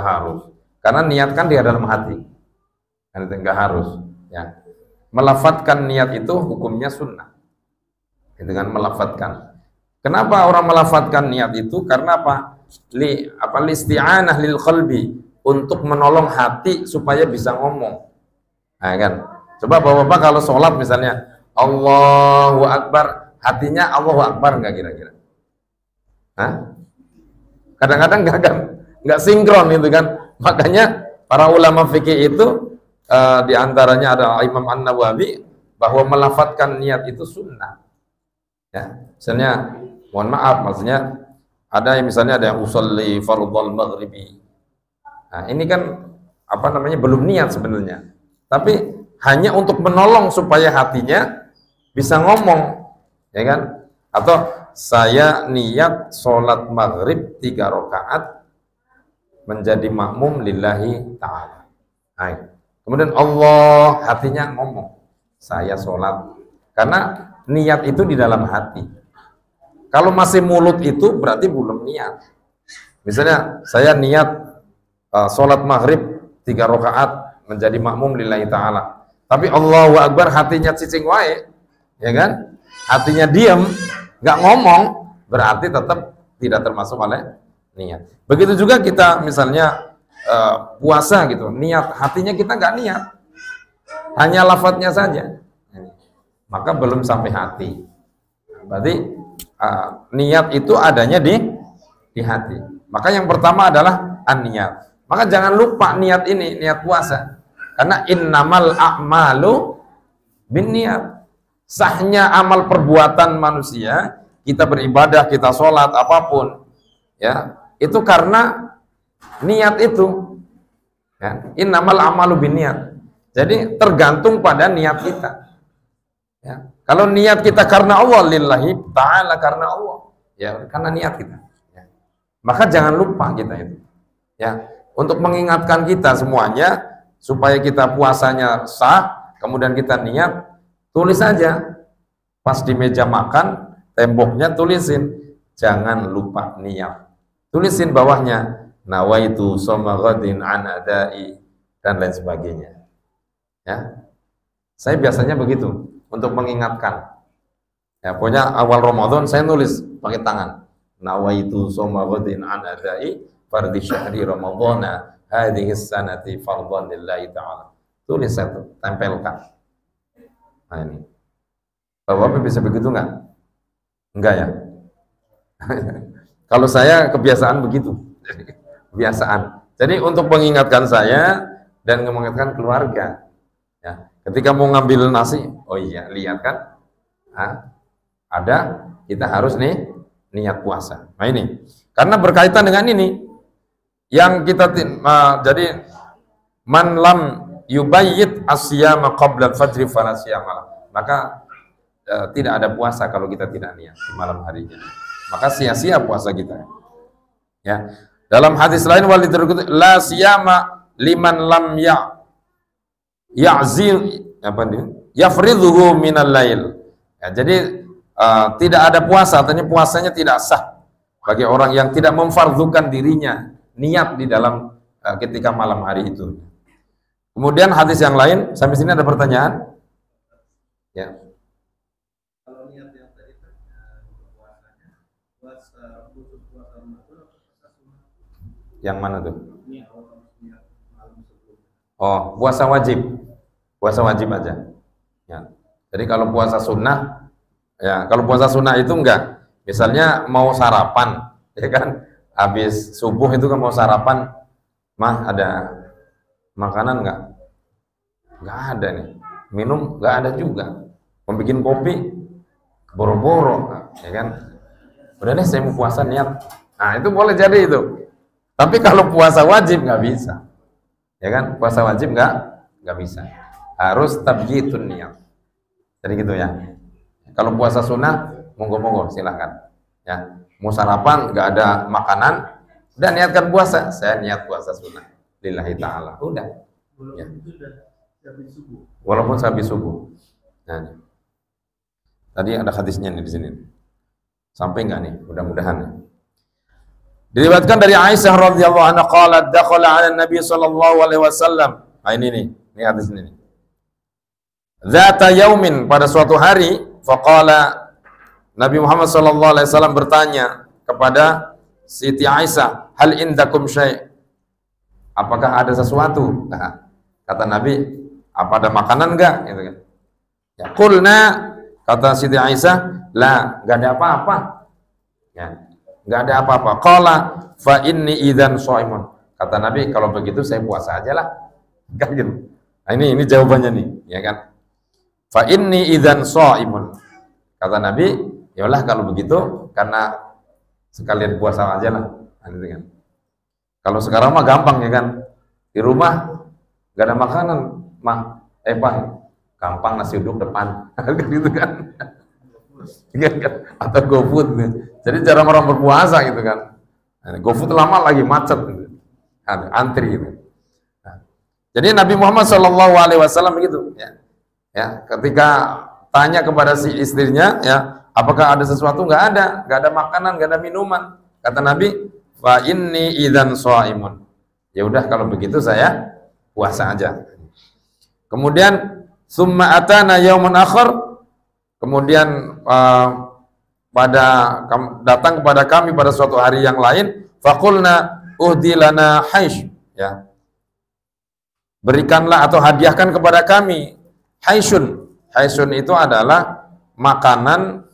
harus. Karena niat kan di dalam hati, kan itu nggak harus, ya. Melafadzkan niat itu hukumnya sunnah, itu kan, melafadzkan. Kenapa orang melafadzkan niat itu? Karena apa? Listi'anah lil qalbi, untuk menolong hati supaya bisa ngomong. Nah, kan? Coba bapak-bapak kalau sholat misalnya Allahu Akbar, hatinya Allahu Akbar nggak kira-kira? Hah? Kadang-kadang nggak sinkron itu kan. Makanya para ulama fikih itu diantaranya ada Imam An-Nawawi bahwa melafadzkan niat itu sunnah. Ya, misalnya, mohon maaf, maksudnya ada yang misalnya ada yang usolli fardhal maghribi. Nah, ini kan belum niat sebenarnya. Tapi hanya untuk menolong supaya hatinya bisa ngomong, ya kan? Atau saya niat sholat maghrib 3 rakaat menjadi makmum lillahi ta'ala. Nah, kemudian Allah, hatinya ngomong, saya sholat. Karena niat itu di dalam hati. Kalau masih mulut itu berarti belum niat. Misalnya saya niat sholat maghrib 3 rakaat menjadi makmum lillahi ta'ala, tapi Allahu Akbar hatinya cicing wae, ya kan? Hatinya diam, nggak ngomong, berarti tetap tidak termasuk oleh niat. Begitu juga kita misalnya puasa gitu, niat, hatinya kita nggak niat, hanya lafadznya saja, maka belum sampai hati. Berarti niat itu adanya di hati. Maka yang pertama adalah an-niat. Maka jangan lupa niat ini, niat puasa, karena innamal a'malu binniyat. Sahnya amal perbuatan manusia, kita beribadah, kita sholat, apapun, ya, itu karena niat itu, ya. Innamal amalu binniyat. Jadi tergantung pada niat kita. Ya. Kalau niat kita karena Allah, lillahi ta'ala, karena Allah, ya karena niat kita. Ya. Maka jangan lupa kita itu. Ya, untuk mengingatkan kita semuanya supaya kita puasanya sah, kemudian kita niat, tulis saja pas di meja makan, temboknya tulisin, jangan lupa niat. Tulisin bawahnya, nawaitu shoma ghadin an adai, dan lain sebagainya. Ya, saya biasanya begitu untuk mengingatkan. Ya, pokoknya awal Ramadan saya nulis pakai tangan, nawaitu shoma ghadin an adai fardhi syahri ramadhana hadhihi sanati fardhan lillahi ta'ala. Tulis satu, tempelkan. Nah ini. Bapak bisa begitu enggak? Enggak ya? Kalau saya kebiasaan begitu. Kebiasaan. Jadi untuk mengingatkan saya dan mengingatkan keluarga. Ya, ketika mau ngambil nasi, oh iya, lihat kan? Ada, kita harus nih niat puasa. Nah ini. Karena berkaitan dengan ini, yang kita jadi man lam yubayyit asyama qabla al-fajr fala siyama. Maka tidak ada puasa kalau kita tidak niat di malam harinya. Maka sia-sia puasa kita. Ya. Dalam hadis lain la siyama liman lam ya'zil apa nih? Yafridhuhu minal lail. Ya, jadi tidak ada puasa, artinya puasanya tidak sah bagi orang yang tidak memfardhukan dirinya niat di dalam ketika malam hari itu. Kemudian hadis yang lain, sampai sini ada pertanyaan? Ya. Kalau niat yang tadi puasanya, puasa khusus puasa Ramadan atau puasa sunat? Yang mana tuh? Ini kalau niat malam sebelumnya. Oh, puasa wajib. Puasa wajib aja. Ya. Jadi kalau puasa sunnah, ya kalau puasa sunnah itu enggak. Misalnya mau sarapan, ya kan? Habis subuh itu kan mau sarapan, mah ada makanan enggak? Enggak ada nih. Minum enggak ada juga. Mau bikin kopi, boro-boro, ya kan? Udah deh saya mau puasa niat. Nah itu boleh jadi itu. Tapi kalau puasa wajib nggak bisa, ya kan? Puasa wajib nggak bisa. Harus tabyitun niat. Jadi gitu ya. Kalau puasa sunnah, monggo-monggo silahkan. Ya. Mau sarapan nggak ada makanan, udah niatkan puasa. Saya niat puasa sunnah, lillahi ta'ala. Udah. Ya. Walaupun habis subuh. Nah, tadi ada hadisnya nih di sini. Sampai nggak nih? Mudah-mudahan. Diriwayatkan dari Aisyah radhiyallahu anha qalat dakhala 'ala Nabi sallallahu alaihi wasallam. Nah ini nih, ini hadis ini. Dzata yaumin, pada suatu hari, faqala, Nabi Muhammad sallallahu alaihi wasallam bertanya kepada Siti Aisyah, hal indakum syai'? Apakah ada sesuatu? Nah, kata Nabi, apa ada makanan enggak? Gitu kan. Ya, qulna, kata Siti Aisyah, la, enggak ada apa-apa. Ya, enggak ada apa-apa. Qala fa inni idzan shaimun. Kata Nabi, kalau begitu saya puasa aja lah. Kan gitu. Nah, ini jawabannya nih, ya kan? Fa inni idzan shaimun. Kata Nabi, yalah kalau begitu karena sekalian puasa aja lah. Nah, gitu kan. Kalau sekarang mah gampang ya kan. Di rumah enggak ada makanan, mah Pak, gampang nasi uduk depan. Gitu kan. Atau GoFood. Jadi cara orang berpuasa gitu kan. GoFood lama lagi macet gitu. Antri gitu. Nah, jadi Nabi Muhammad SAW begitu ya. Ya, ketika tanya kepada si istrinya ya, apakah ada sesuatu? Enggak ada makanan, enggak ada minuman. Kata Nabi, fa inni idzan shaimun. Ya udah kalau begitu saya puasa aja. Kemudian summa atana yaumun akhar, kemudian datang kepada kami pada suatu hari yang lain, faqulna uhdilana haish, ya. Berikanlah atau hadiahkan kepada kami haisyun. Haisyun itu adalah makanan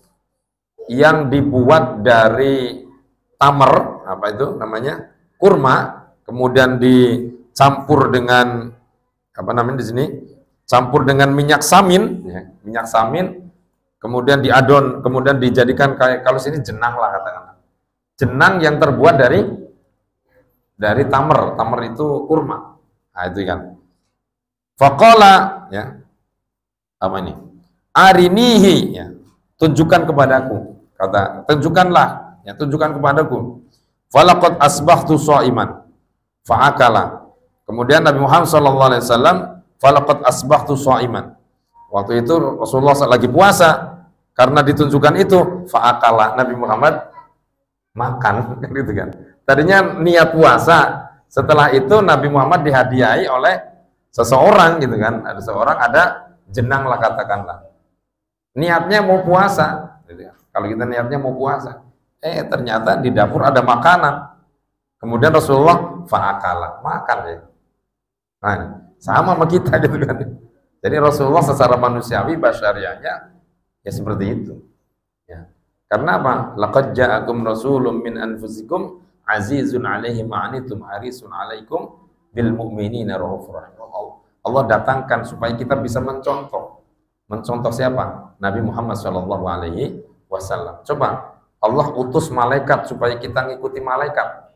yang dibuat dari tamar, apa itu namanya? Kurma, kemudian dicampur dengan apa namanya di sini? Campur dengan minyak samin, ya, minyak samin, kemudian diadon, kemudian dijadikan kayak kalau sini jenang lah katakanlah. Jenang yang terbuat dari tamar. Tamar itu kurma. Nah, itu kan. Faqala, ya, apa ini? Arinihi, ya, tunjukkan kepadaku. Kata, tunjukkanlah, ya, tunjukkan kepadaku. Falaqad asbahtu sha'iman fa'akala. Kemudian Nabi Muhammad SAW, falaqad asbahtu sha'iman. Waktu itu Rasulullah lagi puasa, karena ditunjukkan itu, fa'akala, Nabi Muhammad makan, gitu kan. Tadinya niat puasa, setelah itu Nabi Muhammad dihadiahi oleh seseorang, gitu kan. Ada seorang, ada jenang lah katakanlah. Niatnya mau puasa, gitu kan. Kalau kita niatnya mau puasa, ternyata di dapur ada makanan. Kemudian Rasulullah fa'akala, makan ya. Nah, sama sama kita gitu kan. Jadi Rasulullah secara manusiawi basyariahnya ya seperti itu. Ya. Karena apa? Laqad ja'akum rasulun min anfusikum azizun 'alaihi ma'anitum harisun 'alaikum bil mu'minina raufur rahim. Allah datangkan supaya kita bisa mencontoh. Mencontoh siapa? Nabi Muhammad sallallahu alaihi wasallam. Coba Allah utus malaikat supaya kita ngikuti malaikat.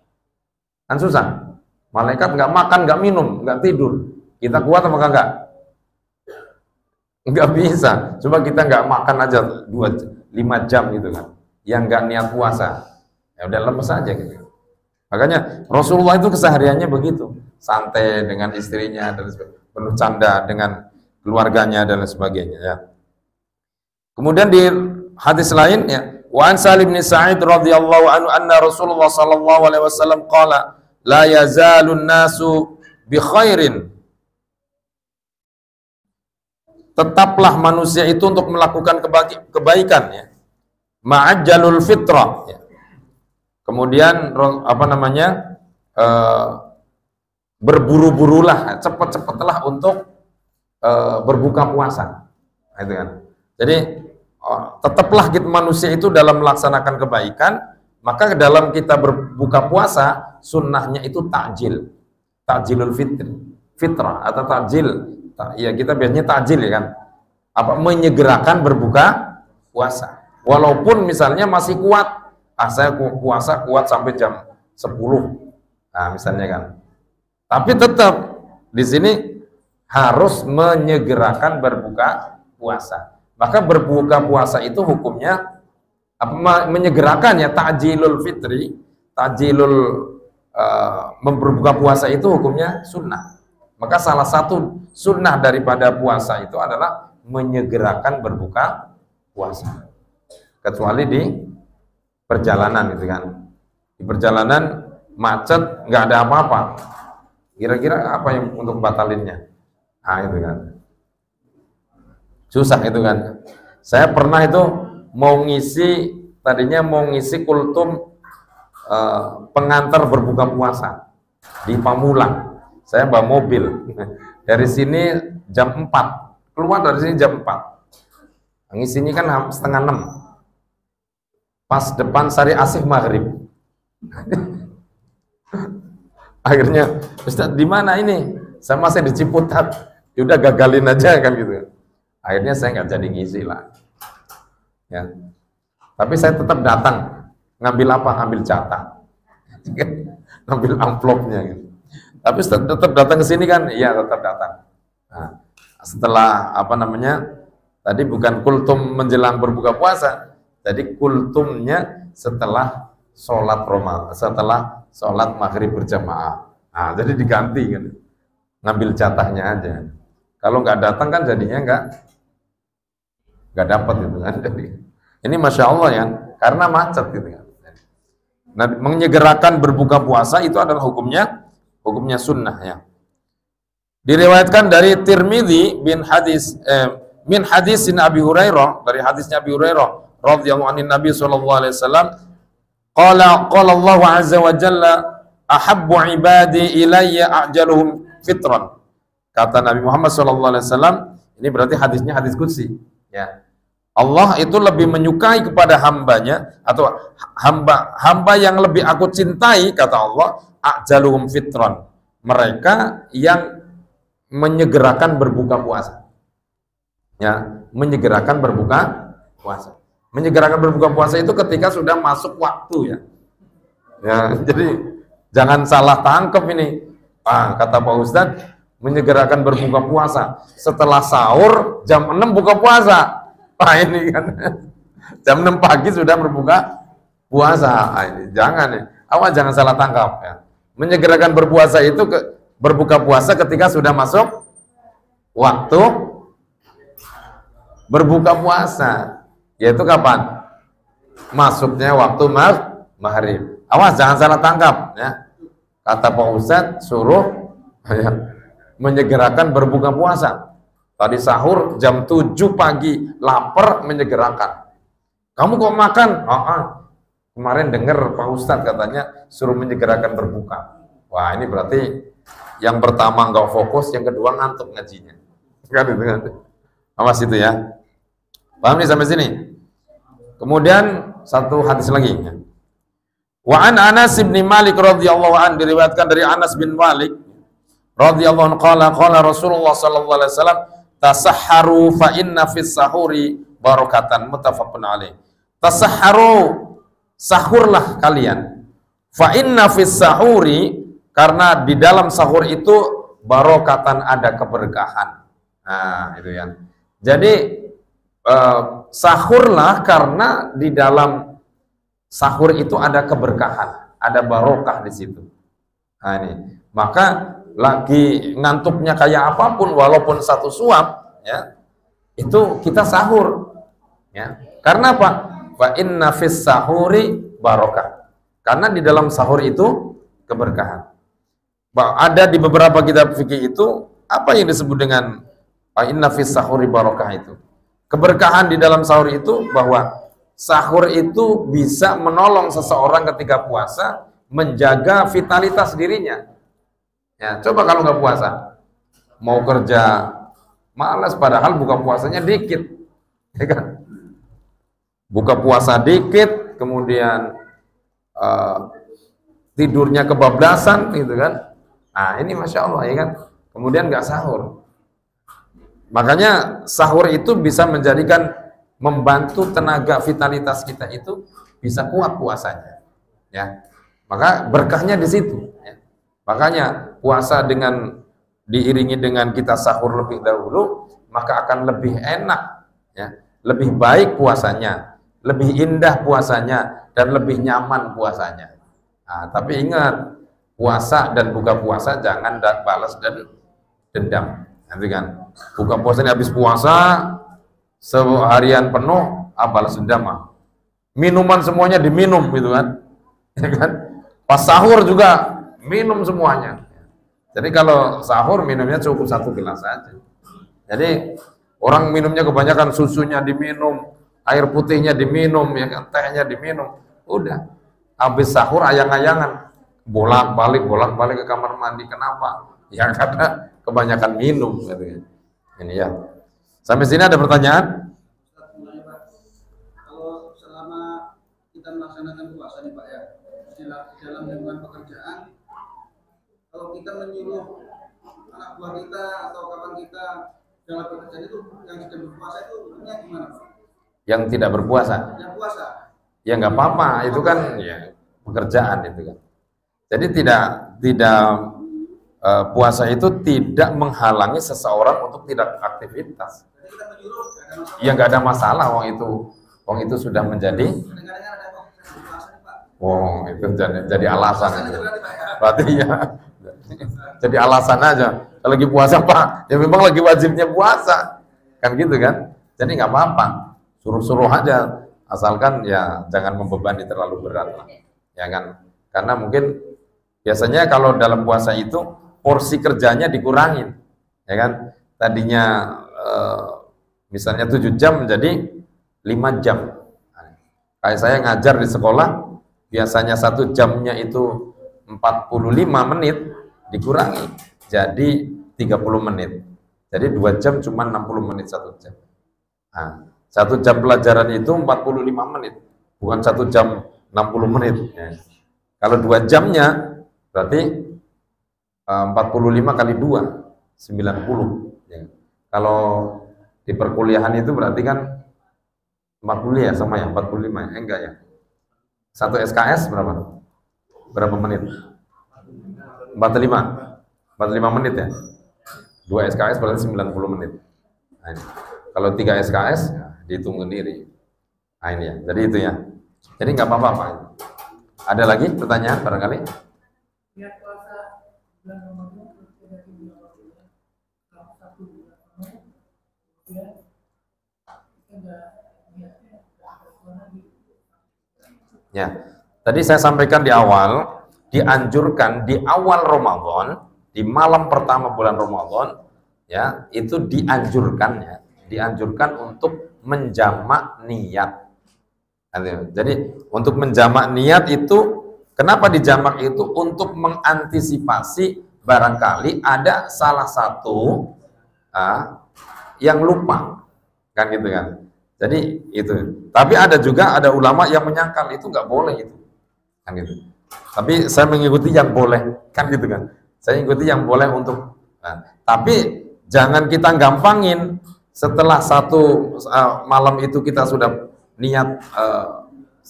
Kan susah. Malaikat nggak makan, nggak minum, nggak tidur. Kita kuat apa enggak? Nggak bisa. Coba kita nggak makan aja 5 jam gitu kan. Yang nggak niat puasa, ya udah lemes aja gitu. Makanya Rasulullah itu kesehariannya begitu, santai dengan istrinya dan penuh canda dengan keluarganya dan lain sebagainya. Ya. Kemudian di hadis lain, ya, wa an Salim bin Sa'id radhiyallahu anhu anna Rasulullah sallallahu alaihi wasallam qala la yazalun nasu bi khairin. Tetaplah manusia itu untuk melakukan kebaikan, ya. Ma'ajjalul fitrah, ya. Kemudian apa namanya? Berburu-burulah, cepat-cepatlah untuk berbuka puasa. Itu kan. Jadi tetaplah kita manusia itu dalam melaksanakan kebaikan, maka dalam kita berbuka puasa sunnahnya itu takjilul fitrah atau takjil. Ya kita biasanya takjil ya kan. Apa menyegerakan berbuka puasa. Walaupun misalnya masih kuat, saya puasa kuat sampai jam 10. Nah, misalnya kan. Tapi tetap di sini harus menyegerakan berbuka puasa. Maka berbuka puasa itu hukumnya menyegerakan, ya, takjilul fitri, berbuka puasa itu hukumnya sunnah. Maka salah satu sunnah daripada puasa itu adalah menyegerakan berbuka puasa. Kecuali di perjalanan gitu kan. Di perjalanan macet, nggak ada apa-apa. Kira-kira apa yang untuk batalinnya? Nah itu kan. Susah itu kan. Saya pernah itu tadinya mau ngisi kultum pengantar berbuka puasa di Pamulang. Saya bawa mobil. Dari sini jam 4. Keluar dari sini jam 4. Ngisinya kan setengah 6. Pas depan Sari Asih maghrib. Akhirnya, Ustaz, di mana ini? Saya masih di Ciputat. Udah gagalin aja kan gitu. Akhirnya saya nggak jadi ngisi lah. Ya. Tapi saya tetap datang. Ngambil apa? Ngambil jatah. Ngambil amplopnya gitu. Tapi tetap datang ke sini kan? Iya, tetap datang. Nah, setelah apa namanya? Tadi bukan kultum menjelang berbuka puasa. Jadi kultumnya setelah sholat Ramadan, setelah sholat maghrib berjamaah. Nah, jadi diganti kan, ngambil jatahnya aja. Kalau nggak datang kan jadinya nggak dapat gitu kan. Jadi ini masya Allah ya, karena macet gitu kan. Nah, menyegerakan berbuka puasa itu adalah hukumnya sunnah ya. Diriwayatkan dari Tirmidzi min hadisin Abi Hurairah, dari hadisnya Abi Hurairah radhiyallahu anhu Nabi sallallahu alaihi wasallam qala Allah azza wa jalla ahabbu ibadi ilayya a'jaluhum fitran. Kata Nabi Muhammad sallallahu alaihi wasallam, ini berarti hadisnya hadis qudsi ya. Allah itu lebih menyukai kepada hambanya atau hamba yang lebih aku cintai, kata Allah, a'jaluhum fitran, mereka yang menyegerakan berbuka puasa. Ya, menyegerakan berbuka puasa. Menyegerakan berbuka puasa itu ketika sudah masuk waktu ya. Ya, jadi jangan salah tangkap ini. Kata Pak Ustadz, menyegerakan berbuka puasa. Setelah sahur jam 6 buka puasa. Wah ini kan jam 6 pagi sudah berbuka puasa. Ini jangan ya. Awas jangan salah tangkap ya. Menyegerakan berpuasa itu berbuka puasa ketika sudah masuk waktu berbuka puasa. Yaitu kapan? Masuknya waktu maghrib. Awas jangan salah tangkap ya. Kata Pak Ustadz suruh ya, menyegerakan berbuka puasa. Tadi sahur jam 7 pagi, lapar menyegerakan. Kamu kok makan? Kemarin dengar Pak Ustadz katanya suruh menyegerakan berbuka. Wah ini berarti yang pertama nggak fokus, yang kedua ngantuk ngajinya. Kan itu kan? Awas itu ya. Paham nih sampai sini? Kemudian satu hadis lagi. Wa an Anas bin Malik radhiyallahu an, diriwayatkan dari Anas bin Malik radhiyallahu anhu qala Rasulullah sallallahu alaihi wasallam tasahharu fa inna fis sahuri barakatan, muttafaqun alaih. Tasahharu, sahurlah kalian, fa inna fis sahuri, karena di dalam sahur itu barakatan, ada keberkahan. Nah itu ya. Jadi sahurlah karena di dalam sahur itu ada keberkahan, ada barokah di situ. Nah ini, maka lagi ngantuknya kayak apapun, walaupun satu suap, ya, itu kita sahur, ya. Karena apa? Fa inna fis sahuri barokah. Karena di dalam sahur itu keberkahan. Ada di beberapa kitab fikih itu apa yang disebut dengan fa inna fis sahuri barokah itu. Keberkahan di dalam sahur itu bahwa sahur itu bisa menolong seseorang ketika puasa menjaga vitalitas dirinya. Ya, coba kalau nggak puasa, mau kerja malas, padahal buka puasanya dikit, ya kan? Buka puasa dikit, kemudian tidurnya kebablasan, gitu kan? Nah ini masya Allah ya kan? Kemudian nggak sahur. Makanya sahur itu bisa menjadikan, membantu tenaga vitalitas kita itu bisa kuat puasanya, ya. Maka berkahnya di situ. Ya. Makanya puasa dengan diiringi dengan kita sahur lebih dahulu, maka akan lebih enak, ya, lebih baik puasanya, lebih indah puasanya, dan lebih nyaman puasanya. Nah, tapi ingat, puasa dan buka puasa jangan balas dan dendam. Nanti kan buka puasanya habis puasa seharian penuh, balas dendam. Minuman semuanya diminum gitu kan, ya kan? Pas sahur juga minum semuanya. Jadi kalau sahur minumnya cukup 1 gelas saja. Jadi orang minumnya kebanyakan, susunya diminum, air putihnya diminum, ya kan, tehnya diminum. Udah habis sahur ayang-ayangan, bolak-balik ke kamar mandi. Kenapa? Ya karena kebanyakan minum gitu. Ini ya. Sampai sini ada pertanyaan? Kalau selama kita melaksanakan puasa nih Pak ya, di dalam lingkungan pekerjaan, kalau kita menyuruh anak buah kita atau kawan kita dalam pekerjaan itu yang sedang berpuasa itu hukumnya gimana Pak? Yang tidak berpuasa? Yang puasa? Ya nggak apa-apa, itu kan ya pekerjaan itu kan. Jadi tidak puasa itu tidak menghalangi seseorang untuk tidak aktivitas. Ya nggak ada masalah, wong itu sudah menjadi, itu jadi alasan itu. Berarti ya jadi alasan aja. Kalau lagi puasa Pak, ya memang lagi wajibnya puasa, kan gitu kan. Jadi nggak apa-apa, suruh-suruh aja, asalkan ya jangan membebani terlalu berat lah, ya kan. Karena mungkin biasanya kalau dalam puasa itu porsi kerjanya dikurangin, ya kan. Tadinya misalnya 7 jam menjadi 5 jam. Kayak saya ngajar di sekolah, biasanya 1 jamnya itu 45 menit, dikurangi jadi 30 menit. Jadi 2 jam cuma 60 menit 1 jam. Nah, 1 jam pelajaran itu 45 menit, bukan 1 jam 60 menit. Ya. Kalau 2 jamnya berarti 45 kali 2, 90. Ya. Kalau di perkuliahan itu berarti kan 40 ya, sama ya, 45 ya? Enggak ya? 1 SKS berapa? Berapa menit? 45 menit ya? 2 SKS berarti 90 menit. Nah, ini. Kalau 3 SKS ya, dihitung sendiri. Nah ini ya, jadi itu ya. Jadi nggak apa-apa. Ada lagi pertanyaan barangkali? Niat puasa bulan Ramadan tidak dilakukan selama 1 bulan penuh, kemudian kita nggak niatnya lagi. Ya, tadi saya sampaikan di awal, dianjurkan di awal Ramadan, di malam pertama bulan Ramadan, ya itu dianjurkan ya, dianjurkan untuk menjamak niat. Jadi untuk menjamak niat itu, kenapa dijamak itu? Untuk mengantisipasi barangkali ada salah satu yang lupa, kan gitu kan. Jadi itu. Tapi ada juga ada ulama yang menyangkal itu nggak boleh itu, kan gitu. Tapi saya mengikuti yang boleh, kan gitu kan. Saya ikuti yang boleh untuk. Tapi jangan kita gampangin. Setelah satu malam itu kita sudah niat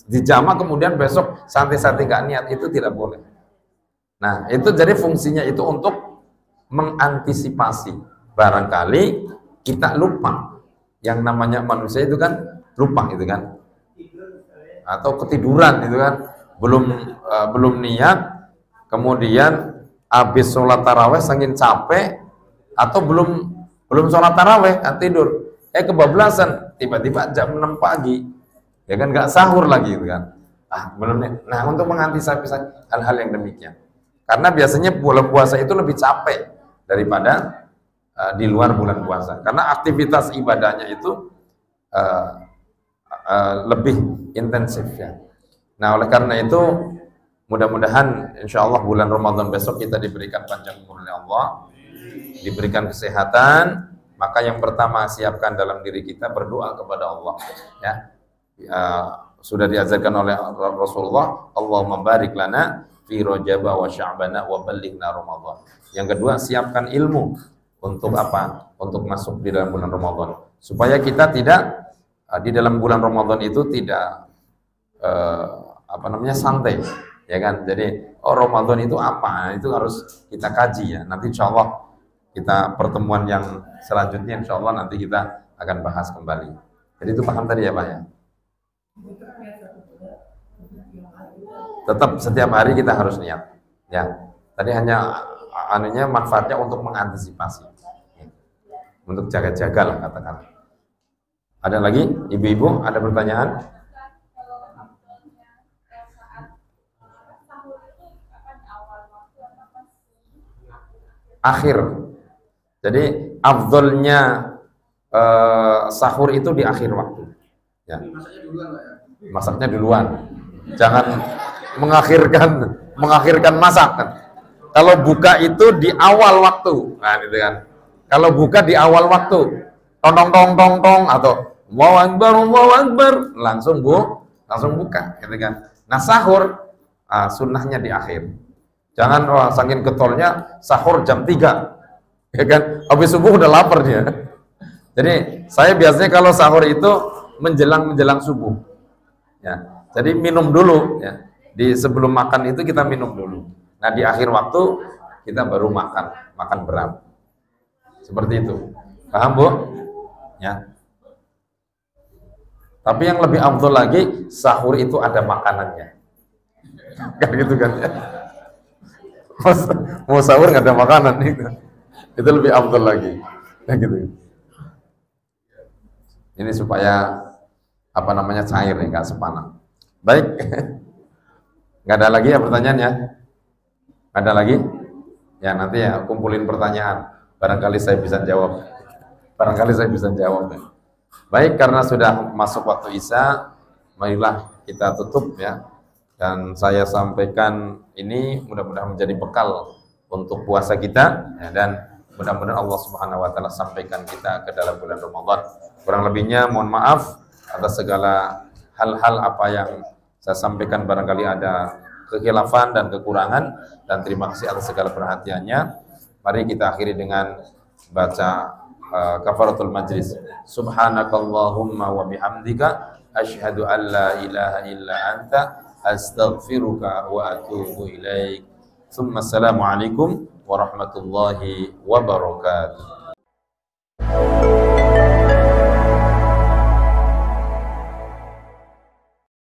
dijamak, kemudian besok santai-santai nggak niat, itu tidak boleh. Nah itu jadi fungsinya itu untuk mengantisipasi barangkali kita lupa. Yang namanya manusia itu kan lupa gitu kan, atau ketiduran gitu kan, belum niat, kemudian habis sholat taraweh saking capek, atau belum sholat taraweh tidur, kebablasan tiba-tiba jam 6 pagi ya kan, nggak sahur lagi gitu kan. Belum nih. Nah untuk mengantisipasi hal-hal yang demikian, karena biasanya bulan puasa itu lebih capek daripada di luar bulan puasa, karena aktivitas ibadahnya itu lebih intensif ya. Nah oleh karena itu mudah-mudahan insya Allah bulan Ramadan besok kita diberikan panjang umur oleh Allah, diberikan kesehatan. Maka yang pertama siapkan dalam diri kita berdoa kepada Allah ya. Sudah diajarkan oleh Rasulullah, Allahumma barik lana fi Rajaba wa Sya'bana wa ballighna Ramadan. Yang kedua, siapkan ilmu untuk apa? Untuk masuk di dalam bulan Ramadan, supaya kita tidak di dalam bulan Ramadan itu tidak santai ya kan. Jadi Ramadan itu apa? Nah, itu harus kita kaji ya. Nanti insya Allah kita pertemuan yang selanjutnya insya Allah nanti kita akan bahas kembali. Jadi itu paham tadi ya Pak ya? Tetap setiap hari kita harus niat ya. Tadi hanya manfaatnya untuk mengantisipasi, untuk jaga-jaga lah katakan. Ada lagi ibu-ibu ada pertanyaan? Akhir. Jadi afdolnya sahur itu di akhir waktu ya. Masaknya duluan, jangan mengakhirkan masak. Kalau buka itu di awal waktu, nah gitu kan. Kalau buka di awal waktu, tong atau Allahu Akbar, langsung buka, gitu kan. Nah sahur, sunnahnya di akhir. Jangan saking getolnya sahur jam 3, ya kan. Habis subuh udah lapar dia. Jadi saya biasanya kalau sahur itu menjelang subuh, ya. Jadi minum dulu, ya. Sebelum makan itu kita minum dulu. Nah di akhir waktu kita baru makan berat. Seperti itu. Paham Bu? Ya. Tapi yang lebih afdol lagi, sahur itu ada makanannya. Kan gitu kan ya. Mau sahur nggak ada makanan itu lebih afdol lagi. Nah, gitu. Ini supaya cair ya, nggak sepanang. Baik. Nggak ada lagi ya pertanyaannya? Ada lagi? Ya nanti ya kumpulin pertanyaan. Barangkali saya bisa jawab. Baik, karena sudah masuk waktu Isya, marilah kita tutup ya. Dan saya sampaikan ini mudah-mudahan menjadi bekal untuk puasa kita ya, dan mudah-mudahan Allah Subhanahu wa taala sampaikan kita ke dalam bulan Ramadan. Kurang lebihnya mohon maaf atas segala hal-hal apa yang saya sampaikan, barangkali ada kekhilafan dan kekurangan, dan terima kasih atas segala perhatiannya. Mari kita akhiri dengan baca kafaratul majlis. Subhanakallahumma wa bihamdika asyhadu an la ilaha illa anta astaghfiruka wa atubu ilaik. Assalamualaikum warahmatullahi wabarakatuh.